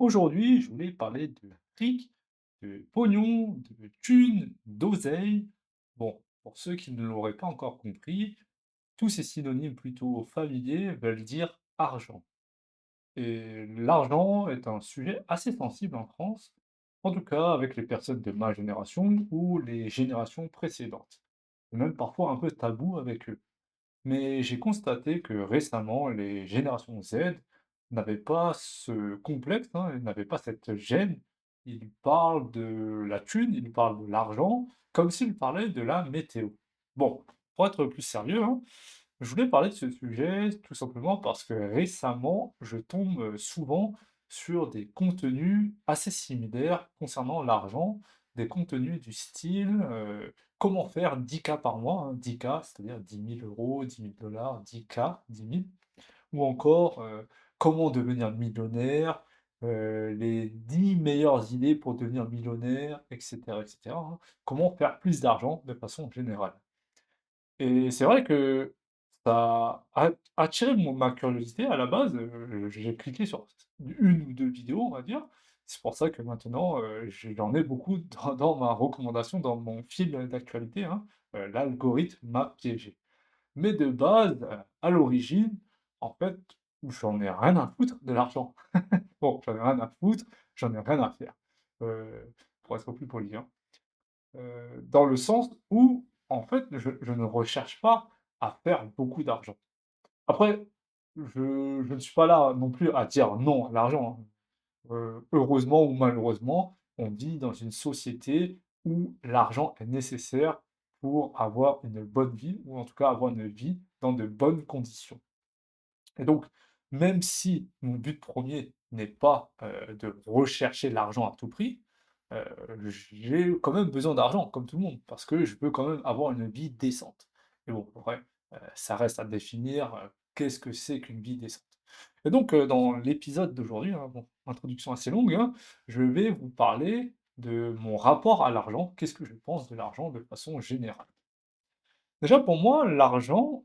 Aujourd'hui, je voulais parler de fric, de pognon, de thunes, d'oseille. Bon, pour ceux qui ne l'auraient pas encore compris, tous ces synonymes plutôt familiers veulent dire argent. Et l'argent est un sujet assez sensible en France, en tout cas avec les personnes de ma génération ou les générations précédentes. Et même parfois un peu tabou avec eux. Mais j'ai constaté que récemment, les générations Z n'avaient pas ce complexe, hein, ils n'avaient pas cette gêne. Ils parlent de la thune, ils parlent de l'argent, comme s'ils parlaient de la météo. Bon, pour être plus sérieux, hein, je voulais parler de ce sujet tout simplement parce que récemment, je tombe souvent sur des contenus assez similaires concernant l'argent, des contenus du style comment faire 10K par mois, hein, 10K, c'est-à-dire 10 000 euros, 10 000 dollars, 10K, 10 000, ou encore comment devenir millionnaire, les 10 meilleures idées pour devenir millionnaire, etc., etc., hein. Comment faire plus d'argent de façon générale. Et c'est vrai que ça a attiré ma curiosité à la base, j'ai cliqué sur une ou 2 vidéos, on va dire. C'est pour ça que maintenant, j'en ai beaucoup dans ma recommandation, dans mon fil d'actualité, hein. L'algorithme m'a piégé. Mais de base, à l'origine, en fait, j'en ai rien à foutre de l'argent. Bon, j'en ai rien à foutre, j'en ai rien à faire, pour être plus poli, hein. Dans le sens où, en fait, je ne recherche pas à faire beaucoup d'argent. Après, je ne suis pas là non plus à dire non à l'argent, hein. Heureusement ou malheureusement, on vit dans une société où l'argent est nécessaire pour avoir une bonne vie ou en tout cas avoir une vie dans de bonnes conditions. Et donc, même si mon but premier n'est pas, de rechercher l'argent à tout prix, heu, j'ai quand même besoin d'argent comme tout le monde, parce que je veux quand même avoir une vie décente. Mais bon, après, ça reste à définir, qu'est-ce que c'est qu'une vie décente? Et donc, dans l'épisode d'aujourd'hui, hein, bon, introduction assez longue, hein, je vais vous parler de mon rapport à l'argent. Qu'est-ce que je pense de l'argent de façon générale? Déjà, pour moi, l'argent,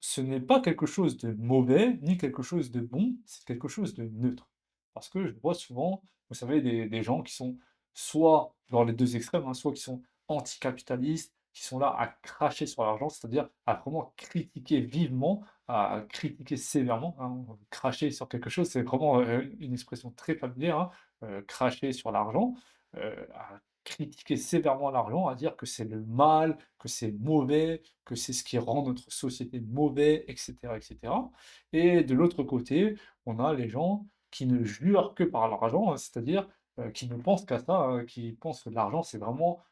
ce n'est pas quelque chose de mauvais, ni quelque chose de bon, c'est quelque chose de neutre. Parce que je vois souvent, vous savez, des gens qui sont soit dans les 2 extrêmes, hein, soit qui sont anticapitalistes, qui sont là à cracher sur l'argent, c'est-à-dire à vraiment critiquer vivement, à critiquer sévèrement, hein. Cracher sur quelque chose, c'est vraiment, une expression très familière, hein, cracher sur l'argent, à critiquer sévèrement l'argent, à dire que c'est le mal, que c'est mauvais, que c'est ce qui rend notre société mauvais, et cetera, et cetera. Et de l'autre côté, on a les gens qui ne jurent que par l'argent, hein, c'est-à-dire, qui ne pensent qu'à ça, qui pensent que l'argent, c'est vraiment,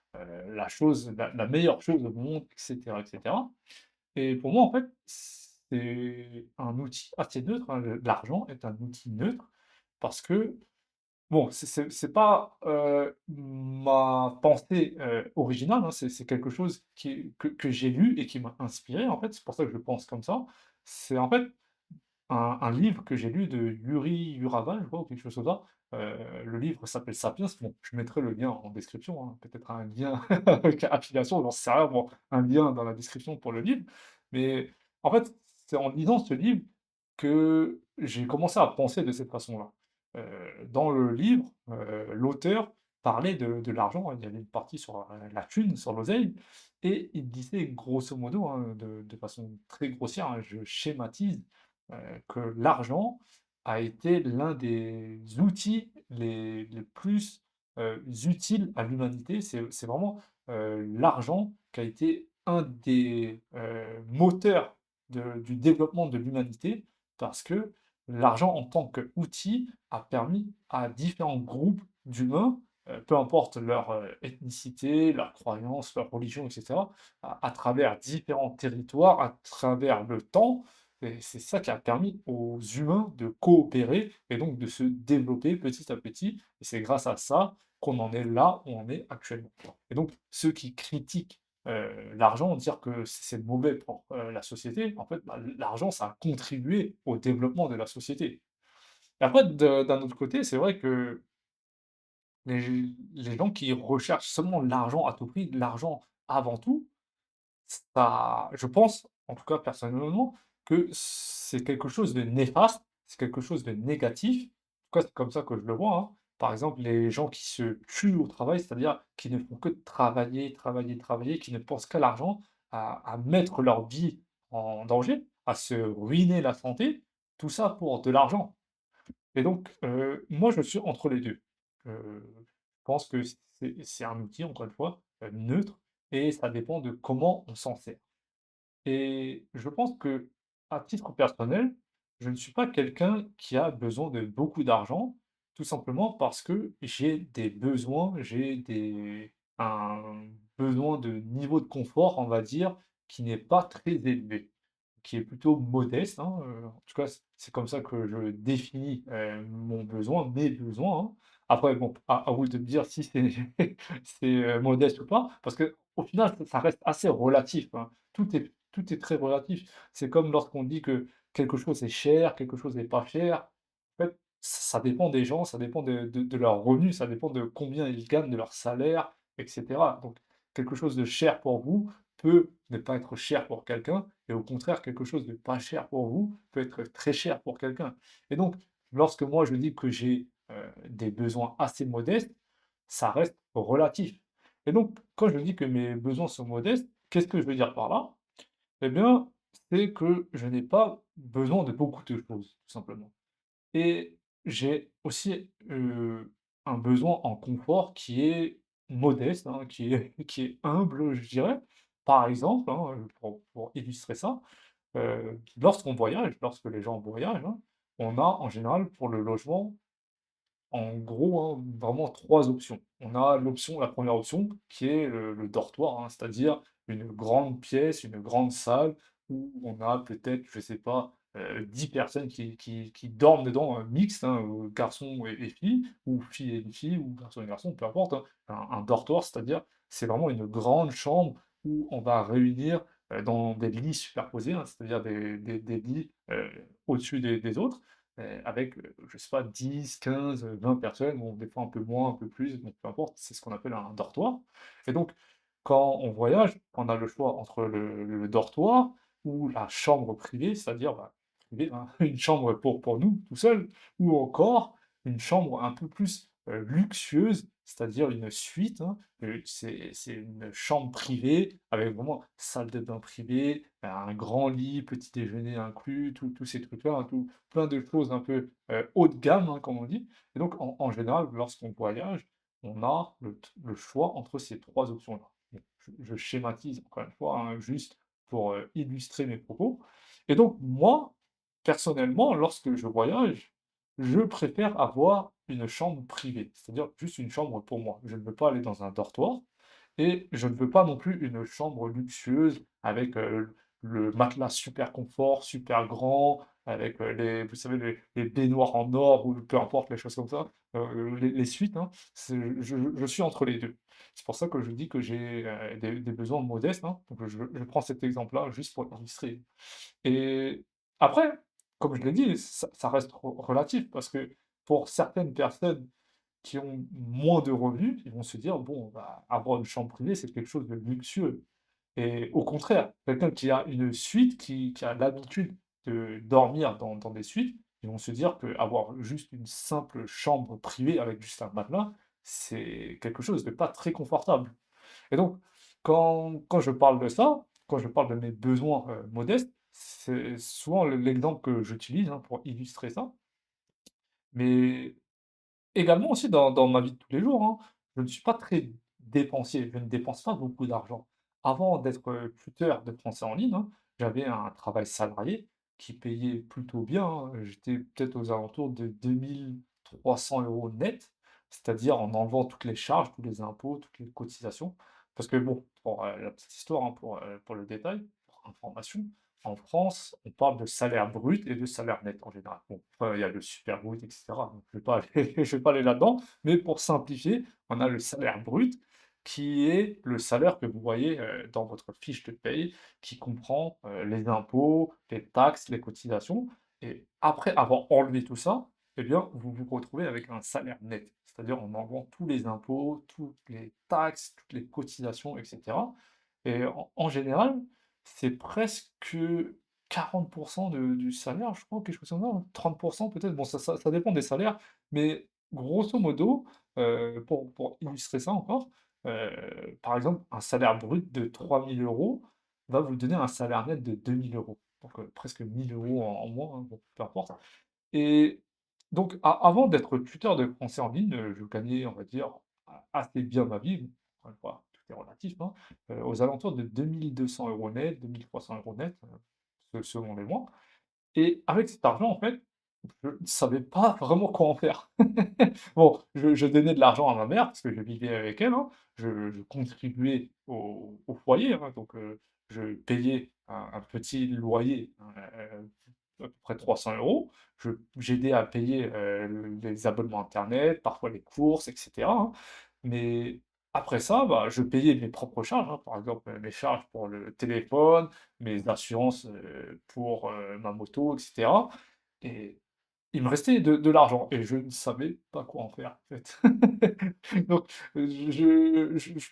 la chose, la meilleure chose au monde, et cetera, et cetera. Et pour moi, en fait, c'est un outil assez neutre, hein, l'argent est un outil neutre parce que bon, c'est pas, ma pensée, originale, hein, c'est quelque chose que j'ai lu et qui m'a inspiré, en fait, c'est pour ça que je pense comme ça. C'est en fait un livre que j'ai lu de Yuri Uraval, je crois, ou quelque chose comme ça. Le livre s'appelle Sapiens. Bon, je mettrai le lien en description, hein, peut-être un lien avec affiliation, j'en sais rien, bon, un lien dans la description pour le livre. Mais en fait, c'est en lisant ce livre que j'ai commencé à penser de cette façon-là. Dans le livre, l'auteur parlait de l'argent, il y avait une partie sur, la thune, sur l'oseille et il disait grosso modo, hein, de façon très grossière, hein, je schématise, que l'argent a été l'un des outils les plus, utiles à l'humanité. C'est vraiment, l'argent qui a été un des, moteurs du développement de l'humanité parce que l'argent en tant qu'outil a permis à différents groupes d'humains, peu importe leur, ethnicité, leur croyance, leur religion et cetera, à travers différents territoires, à travers le temps, et c'est ça qui a permis aux humains de coopérer et donc de se développer petit à petit et c'est grâce à ça qu'on en est là où on est actuellement. Et donc ceux qui critiquent, l'argent, dire que c'est mauvais pour, la société, en fait, bah, l'argent, ça a contribué au développement de la société. Et après d'un autre côté, c'est vrai que les gens qui recherchent seulement l'argent à tout prix, l'argent avant tout, ça je pense, en tout cas personnellement, que c'est quelque chose de néfaste, c'est quelque chose de négatif, tout cas, c'est comme ça que je le vois, hein. Par exemple, les gens qui se tuent au travail, c'est-à-dire qui ne font que travailler, travailler, travailler, qui ne pensent qu'à l'argent, à mettre leur vie en danger, à se ruiner la santé, tout ça pour de l'argent. Et donc, moi, je suis entre les 2. Je pense que c'est un outil, encore une fois, neutre et ça dépend de comment on s'en sert. Et je pense que, à titre personnel, je ne suis pas quelqu'un qui a besoin de beaucoup d'argent, tout simplement parce que j'ai des besoins, j'ai un besoin de niveau de confort, on va dire, qui n'est pas très élevé, qui est plutôt modeste, hein, en tout cas, c'est comme ça que je définis, mon besoin, mes besoins, hein. Après bon, à vous de me dire si c'est c'est, modeste ou pas, parce qu'au final, ça reste assez relatif, hein. Tout est très relatif. C'est comme lorsqu'on dit que quelque chose est cher, quelque chose n'est pas cher. En fait, ça dépend des gens, ça dépend de leurs revenus, ça dépend de combien ils gagnent, de leur salaire, et cetera. Donc quelque chose de cher pour vous peut ne pas être cher pour quelqu'un et au contraire, quelque chose de pas cher pour vous peut être très cher pour quelqu'un. Et donc, lorsque moi je dis que j'ai, des besoins assez modestes, ça reste relatif. Et donc, quand je dis que mes besoins sont modestes, qu'est-ce que je veux dire par là? Eh bien, c'est que je n'ai pas besoin de beaucoup de choses, tout simplement. Et j'ai aussi, un besoin en confort qui est modeste, hein, qui est qui est humble, je dirais. Par exemple, hein, pour illustrer ça, lorsqu'on voyage, lorsque les gens voyagent, hein, on a en général pour le logement en gros, hein, vraiment 3 options. On a la première option qui est le dortoir, hein, c'est-à-dire une grande pièce, une grande salle où on a peut-être, je sais pas, 10 personnes qui dorment dedans, mixtes, hein, garçons et filles, ou filles et filles, ou garçons et garçons, peu importe, hein. Un dortoir, c'est-à-dire, c'est vraiment une grande chambre où on va réunir, dans des lits superposés, hein, c'est-à-dire des lits, au-dessus des autres. Avec, je sais pas 10, 15, 20 personnes, bon des fois un peu moins, un peu plus, donc peu importe, c'est ce qu'on appelle un dortoir. Et donc quand on voyage, on a le choix entre le dortoir ou la chambre privée, c'est-à-dire, bah, privée, hein, une chambre pour nous, tout seuls, ou encore une chambre un peu plus, luxueuse, c'est-à-dire une suite, hein. C'est une chambre privée avec vraiment salle de bain privée, un grand lit, petit déjeuner inclus, tous ces trucs-là, hein, tout plein de choses un peu, haut de gamme, hein, comme on dit. Et donc en général, lorsqu'on voyage, on a le choix entre ces 3 options-là. Bon, je schématise encore une fois, hein, juste pour, illustrer mes propos. Et donc moi, personnellement, lorsque je voyage, je préfère avoir une chambre privée, c'est-à-dire juste une chambre pour moi. Je ne veux pas aller dans un dortoir et je ne veux pas non plus une chambre luxueuse avec, le matelas super confort, super grand, avec, les vous savez les baignoires en or ou peu importe, les choses comme ça, les suites, hein. Je suis entre les 2. C'est pour ça que je dis que j'ai, des besoins modestes, hein, donc je prends cet exemple-là juste pour illustrer. Et après, comme je l'ai dit, ça reste relatif parce que pour certaines personnes qui ont moins de revenus, ils vont se dire: «Bon, bah, avoir une chambre privée, c'est quelque chose de luxueux». Et au contraire, quelqu'un qui a une suite, qui a l'habitude de dormir dans des suites, ils vont se dire qu'avoir juste une simple chambre privée avec juste un matelas, c'est quelque chose de pas très confortable. Et donc, quand je parle de ça, quand je parle de mes besoins, modestes, c'est souvent l'exemple que j'utilise, hein, pour illustrer ça. Mais également aussi dans ma vie de tous les jours, hein, je ne suis pas très dépensier, je ne dépense pas beaucoup d'argent. Avant d'être, tuteur de français en ligne, hein, j'avais un travail salarié qui payait plutôt bien, hein. J'étais peut-être aux alentours de 2 300 € net, c'est-à-dire en enlevant toutes les charges, tous les impôts, toutes les cotisations. Parce que bon, pour, la petite histoire, hein, pour le détail, pour information, en France, on parle de salaire brut et de salaire net en général. Bon, après, il y a le super brut, et cetera, donc je vais pas aller je vais pas aller là-dedans, mais pour simplifier, on a le salaire brut qui est le salaire que vous voyez, dans votre fiche de paye, qui comprend, les impôts, les taxes, les cotisations et après avoir enlevé tout ça, eh bien, vous vous retrouvez avec un salaire net. C'est-à-dire en enlevant tous les impôts, toutes les taxes, toutes les cotisations et cetera et en général, c'est presque 40 de du salaire, je crois, quelque chose comme ça, hein, 30 peut-être, bon ça dépend des salaires, Mais grosso modo, pour illustrer ça encore, par exemple, un salaire brut de 3 000 € va vous donner un salaire net de 2 000 €. Donc, presque 1 000 € en moins, hein, bon, peu importe. Et donc avant d'être tuteur de français en ligne, je gagnais, on va dire, assez bien ma vie. Bon, encore une fois, tout est relatif, hein, aux alentours de 2 200 € net, 2 300 € net, selon les mois. Et avec cet argent, en fait, je ne savais pas vraiment quoi en faire. Bon, je donnais de l'argent à ma mère parce que je vivais avec elle, hein. Je contribuais au foyer, hein, donc je payais un petit loyer, hein, à peu près 300 €. J'aidais à payer, les abonnements internet, parfois les courses et cetera, hein. Mais après ça, bah, je payais mes propres charges, hein. Par exemple, mes charges pour le téléphone, mes assurances, pour, ma moto et cetera. Et il me restait de l'argent et je ne savais pas quoi en faire, en fait. Donc,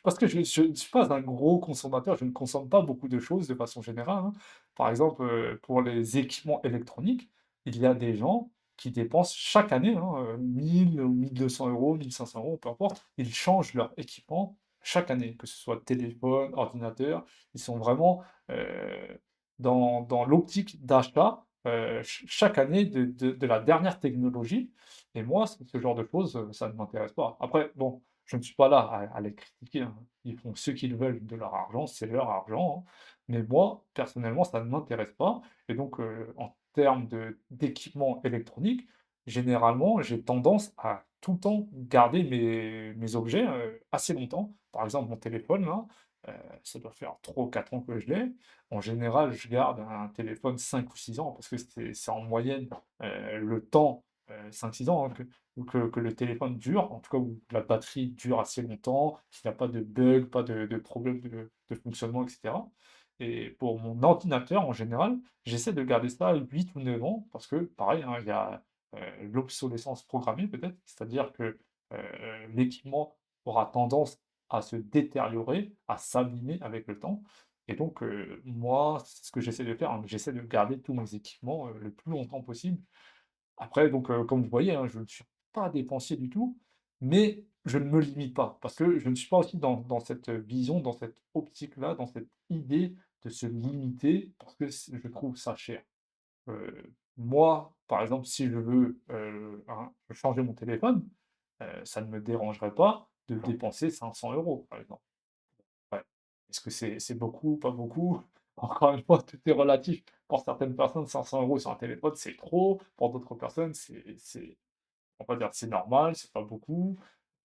parce que je ne suis pas un gros consommateur, je ne consomme pas beaucoup de choses de façon générale, hein. Par exemple, pour les équipements électroniques, il y a des gens qui dépensent chaque année, hein, 1 000 ou 1 200 €, 1 500 €, peu importe. Ils changent leur équipement chaque année, que ce soit téléphone, ordinateur. Ils sont vraiment, dans l'optique d'achat, chaque année de la dernière technologie. Et moi, ce genre de choses, ça ne m'intéresse pas. Après, bon, je ne suis pas là à les critiquer, hein. Ils font ce qu'ils veulent de leur argent, c'est leur argent, hein. Mais moi, personnellement, ça ne m'intéresse pas. Et donc, en termes d'équipement électronique, généralement, j'ai tendance à tout le temps garder mes objets, assez longtemps. Par exemple, mon téléphone, là, ça doit faire 3 ou 4 ans que je l'ai. En général, je garde un téléphone 5 ou 6 ans parce que c'est en moyenne, le temps, 5-6 ans, hein, que le téléphone dure, en tout cas où la batterie dure assez longtemps, qu'il n'y a pas de bug, pas de problème de fonctionnement et cetera. Et pour mon ordinateur, en général, j'essaie de garder ça 8 ou 9 ans parce que pareil, hein, il y a, l'obsolescence programmée peut-être, c'est-à-dire que, l'équipement aura tendance à se détériorer, à s'abîmer avec le temps. Et donc, moi, c'est ce que j'essaie de faire, hein, j'essaie de garder tous mes équipements, le plus longtemps possible. Après donc, comme vous voyez, hein, je ne suis pas dépensier du tout, mais je ne me limite pas parce que je ne suis pas aussi dans cette vision, dans cette optique-là, dans cette idée de se limiter parce que je trouve ça cher. Moi, par exemple, si je veux, changer mon téléphone, ça ne me dérangerait pas de dépenser 500 € par exemple. Ouais. Est-ce que c'est beaucoup, pas beaucoup? Encore une fois, tout est relatif. Pour certaines personnes, 500 € sur un téléphone, c'est trop. Pour d'autres personnes, on va dire, c'est normal, c'est pas beaucoup.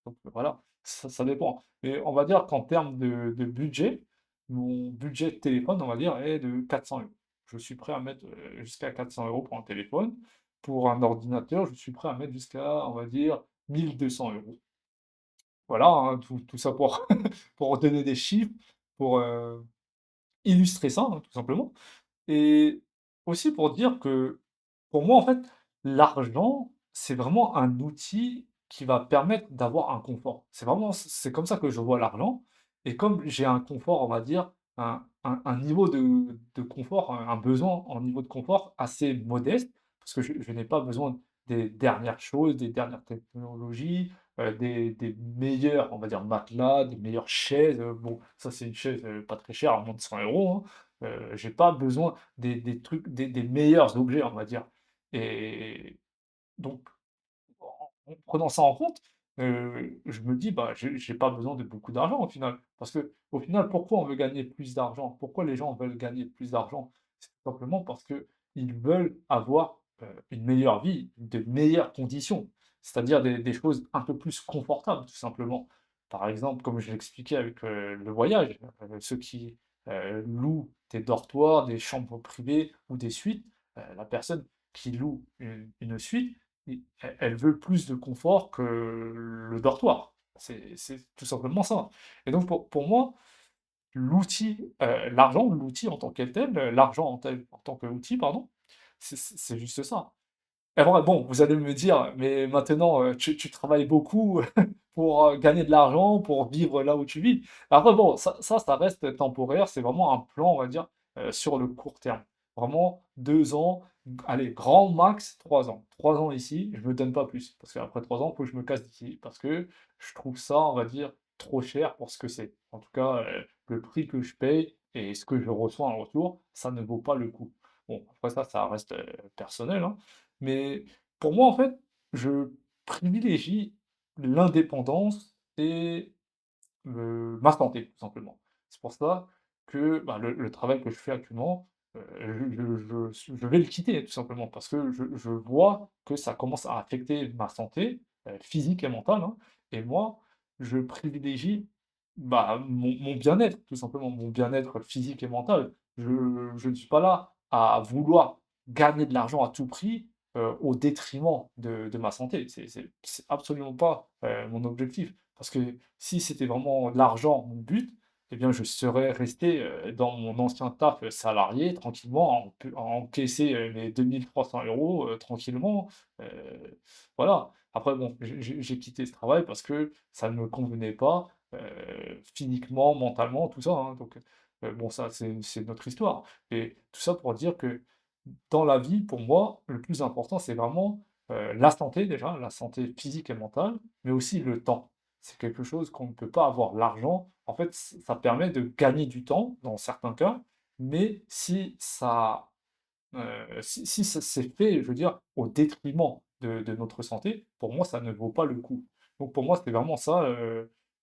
Donc voilà, ça dépend. Mais on va dire qu'en termes de budget, mon budget téléphone, on va dire, est de 400 €. Je suis prêt à mettre, jusqu'à 400 € pour un téléphone. Pour un ordinateur, je suis prêt à mettre jusqu'à, on va dire, 1 200 €. Voilà, hein, tout ça pour pour donner des chiffres, pour, illustrer ça, hein, tout simplement. Et aussi pour dire que, pour moi, en fait, l'argent, c'est vraiment un outil qui va permettre d'avoir un confort. C'est comme ça que je vois l'argent. Et comme j'ai un confort, on va dire, un niveau de confort, un besoin en niveau de confort assez modeste, parce que je n'ai pas besoin des dernières choses, des dernières technologies, des meilleurs, on va dire, matelas, des meilleures chaises. Bon, ça, c'est une chaise, pas très chère, à moins de 100 €, hein. J'ai pas besoin des trucs, des meilleurs objets, on va dire. Et donc, en prenant ça en compte, je me dis: «Bah, j'ai pas besoin de beaucoup d'argent au final». Parce que au final, pourquoi on veut gagner plus d'argent? Pourquoi les gens veulent gagner plus d'argent? C'est tout simplement parce qu'ils veulent avoir, une meilleure vie, de meilleures conditions. C'est-à-dire des choses un peu plus confortables, tout simplement. Par exemple, comme je l'expliquais avec, le voyage, ceux qui, louent des dortoirs, des chambres privées ou des suites, la personne qui loue une suite, elle veut plus de confort que le dortoir. C'est tout simplement ça. Et donc pour moi, l'argent, l'outil en tant que tel, l'argent en tant qu'outil, pardon, c'est juste ça. Et vrai, bon, vous allez me dire: «Mais maintenant, tu travailles beaucoup pour, gagner de l'argent, pour vivre là où tu vis». Après bon, ça reste temporaire, c'est vraiment un plan, on va dire, sur le court terme. Vraiment 2 ans, allez, grand max 3 ans. 3 ans ici, je me donne pas plus. Parce qu'après 3 ans, il faut que je me casse d'ici. Parce que je trouve ça, on va dire, trop cher pour ce que c'est. En tout cas, le prix que je paye et ce que je reçois en retour, ça ne vaut pas le coup. Bon, après ça, ça reste personnel, hein. Mais pour moi, en fait, je privilégie l'indépendance et ma santé, tout simplement. C'est pour ça que, bah, le travail que je fais actuellement, je vais le quitter, tout simplement, parce que je vois que ça commence à affecter ma santé, physique et mentale, hein, et moi, je privilégie, bah, mon bien-être, tout simplement, mon bien-être physique et mental. Je ne suis pas là à vouloir gagner de l'argent à tout prix, au détriment de ma santé. C'est absolument pas, mon objectif. Parce que si c'était vraiment l'argent mon but, eh bien, je serais resté, dans mon ancien taf, salarié tranquillement, à encaisser, mes 2 300 € tranquillement, voilà. Après bon, j'ai quitté ce travail parce que ça ne me convenait pas, physiquement, mentalement, tout ça, hein, donc bon ça c'est notre histoire et tout ça pour dire que dans la vie, pour moi, le plus important, c'est vraiment, la santé déjà, la santé physique et mentale, mais aussi le temps. C'est quelque chose qu'on ne peut pas avoir. L'argent, en fait, ça permet de gagner du temps dans certains cas, mais si ça s'est fait, je veux dire, au détriment de notre santé, pour moi, ça ne vaut pas le coup. Donc pour moi, c'est vraiment ça,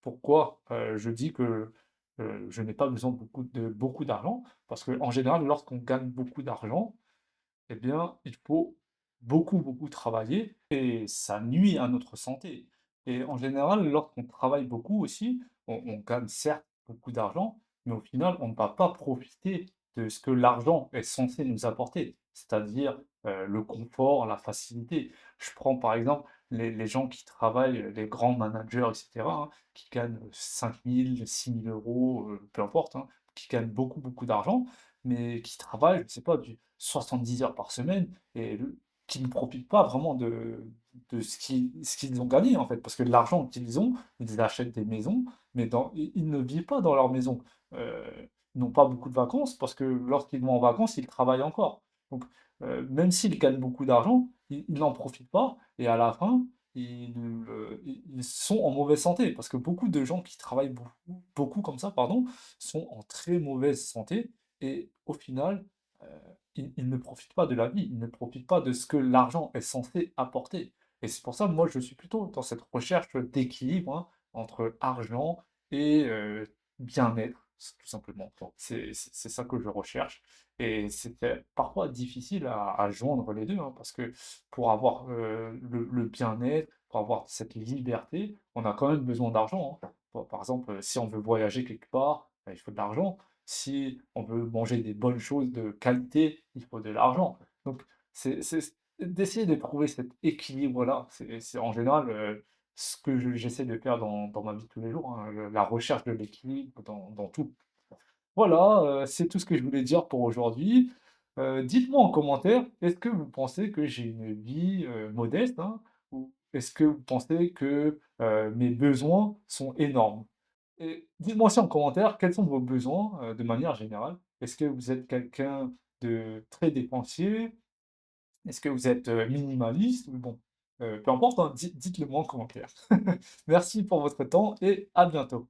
pourquoi, je dis que, je n'ai pas besoin de beaucoup d'argent. Parce qu'en général, lorsqu'on gagne beaucoup d'argent, eh bien, il faut beaucoup, beaucoup travailler et ça nuit à notre santé. Et en général, lorsqu'on travaille beaucoup aussi, on gagne certes beaucoup d'argent, mais au final, on ne va pas profiter de ce que l'argent est censé nous apporter, c'est-à-dire le confort, la facilité. Je prends par exemple les gens qui travaillent, les grands managers, etc., hein, qui gagnent 5 000, 6 000 €, peu importe, hein, qui gagnent beaucoup, beaucoup d'argent mais qui travaillent, je ne sais pas, du 70 heures par semaine et qui ne profitent pas vraiment de ce qu'ils ont gagné, en fait. Parce que l'argent qu'ils ont, ils achètent des maisons, mais ils ne vivent pas dans leur maison. Ils n'ont pas beaucoup de vacances parce que lorsqu'ils vont en vacances, ils travaillent encore. Donc, même s'ils gagnent beaucoup d'argent, ils n'en profitent pas et à la fin, ils sont en mauvaise santé. Parce que beaucoup de gens qui travaillent beaucoup, beaucoup comme ça, pardon, sont en très mauvaise santé et au final, heu, ils ne profitent pas de la vie, ils ne profitent pas de ce que l'argent est censé apporter et c'est pour ça, moi, je suis plutôt dans cette recherche d'équilibre, hein, entre argent et bien-être, tout simplement. Bon, c'est ça que je recherche et c'était parfois difficile à joindre les 2, hein, parce que pour avoir, le bien-être, pour avoir cette liberté, on a quand même besoin d'argent, hein. Par exemple, si on veut voyager quelque part, bah, il faut de l'argent. Si on veut manger des bonnes choses de qualité, il faut de l'argent. Donc, c'est d'essayer de trouver cet équilibre-là. C'est en général ce que j'essaie de faire dans ma vie de tous les jours, hein, la recherche de l'équilibre dans tout. Voilà, c'est tout ce que je voulais dire pour aujourd'hui. Dites-moi en commentaire, est-ce que vous pensez que j'ai une vie modeste, hein, ou est-ce que vous pensez que mes besoins sont énormes? Et dites-moi aussi en commentaire quels sont vos besoins, de manière générale. Est-ce que vous êtes quelqu'un de très dépensier? Est-ce que vous êtes, minimaliste? Ou bon, peu importe, hein, dites-le moi en commentaire. Merci pour votre temps et à bientôt.